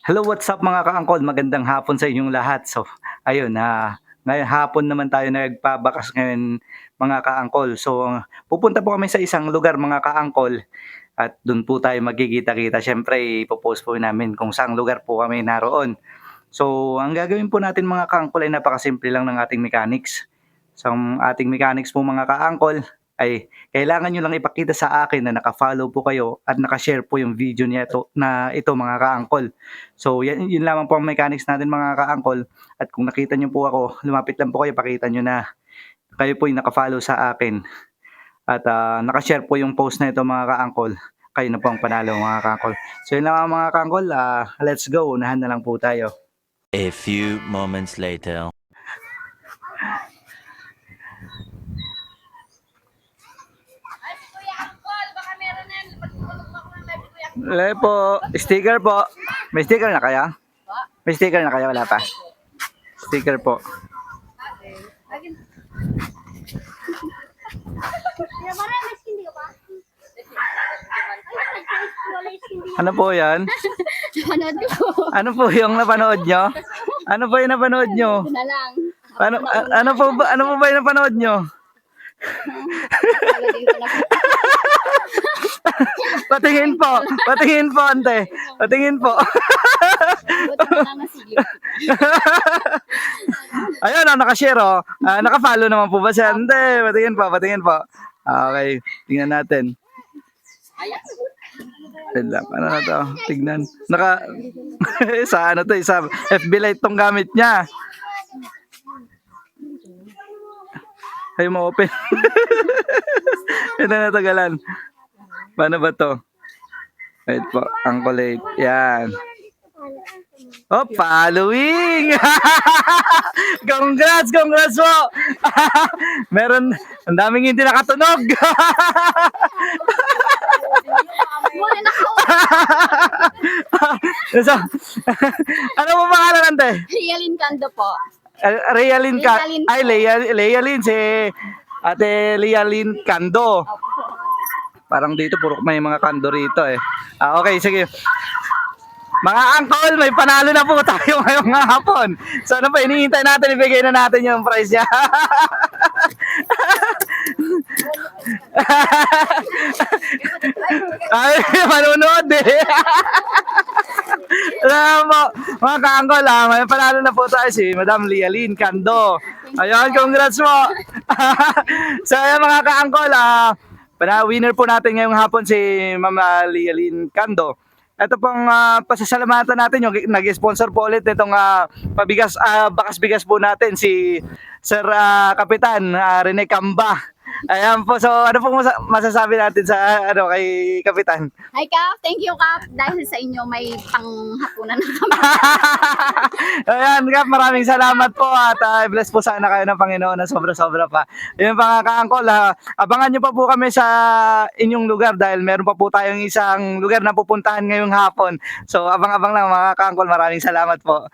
Hello, what's up mga kaangkol? Magandang hapon sa inyong lahat. So, ayun, ngayong hapon naman tayo nagpabakas ngayon mga kaangkol. So, pupunta po kami sa isang lugar mga kaangkol at doon po tayo magkikita-kita. Siyempre, ipopost po namin kung saang lugar po kami naroon. So, ang gagawin po natin mga kaangkol ay napakasimple lang ng ating mechanics. So, ang ating mechanics po mga kaangkol ay kailangan nyo lang ipakita sa akin na naka-follow po kayo at naka-share po yung video niya ito mga kaangkol. So, yun lamang po ang mechanics natin mga kaangkol. At kung nakita nyo po ako, lumapit lang po kayo, pakita nyo na kayo po yung naka-follow sa akin. At naka-share po yung post na ito mga kaangkol. Kayo na po ang panalo mga kaangkol. So, yun lang mga kaangkol. Let's go. Unahan na lang po tayo. A few moments later. Wala po. Sticker po. May sticker na kaya? May sticker na kaya? Wala pa. Sticker po. Ano po yan? Napanood ko. Ano po yung napanood nyo? Ano po yung napanood nyo? Ito na lang. Ano po ba yung napanood nyo? Talagang ko na. Patingin po. Patingin po, ante. Patingin po. Buti na lang nasilip. Ayun, nakashare oh. Naka-follow naman po ba siya? Hindi, patingin po, patingin po. Okay, tingnan natin. Wait lang, ano na to? Tignan. Sa ano to, sa FB Lite tong gamit niya. Ay, ma-open. Ito na tagalan. Paano ba to? Wait po, ang kulay. Yan. Oh, following! Congrats po! Meron, ang daming hindi nakatunog. Muna na ko. So, ano mo pangalan nante? Realin Kando po. Realin ka. Lealin Ay, Lealin si Ate Lealin Kando. Parang dito puro may mga kando rito eh. Okay, sige. Mga angkol, may panalo na po tayo ngayong hapon. So ano pa, iniintay natin, ibigay na natin yung prize niya. Ay, manunod eh. Alam mo, mga kaangkol may panalo na po tayo si Madam Lealin Kando. Ayun, congrats mo. So ayan mga kaangkol, winner po natin ngayong hapon si Mama Lealin Kando. Ito pong pasasalamatan natin yung nag-sponsor po ulit nitong bakas-bigas po natin si Sir Kapitan Rene Camba. Ayan po, so ano pong masasabi natin sa kay Kapitan? Hi Kap, thank you Kap. Dahil sa inyo may panghapunan na kami. Ayan, Kap, maraming salamat po at bless po sana kayo ng Panginoon na sobra-sobra pa. Yun mga kaangkol, abangan nyo pa po kami sa inyong lugar dahil meron pa po tayong isang lugar na pupuntahan ngayong hapon. So abang-abang lang mga kaangkol, maraming salamat po.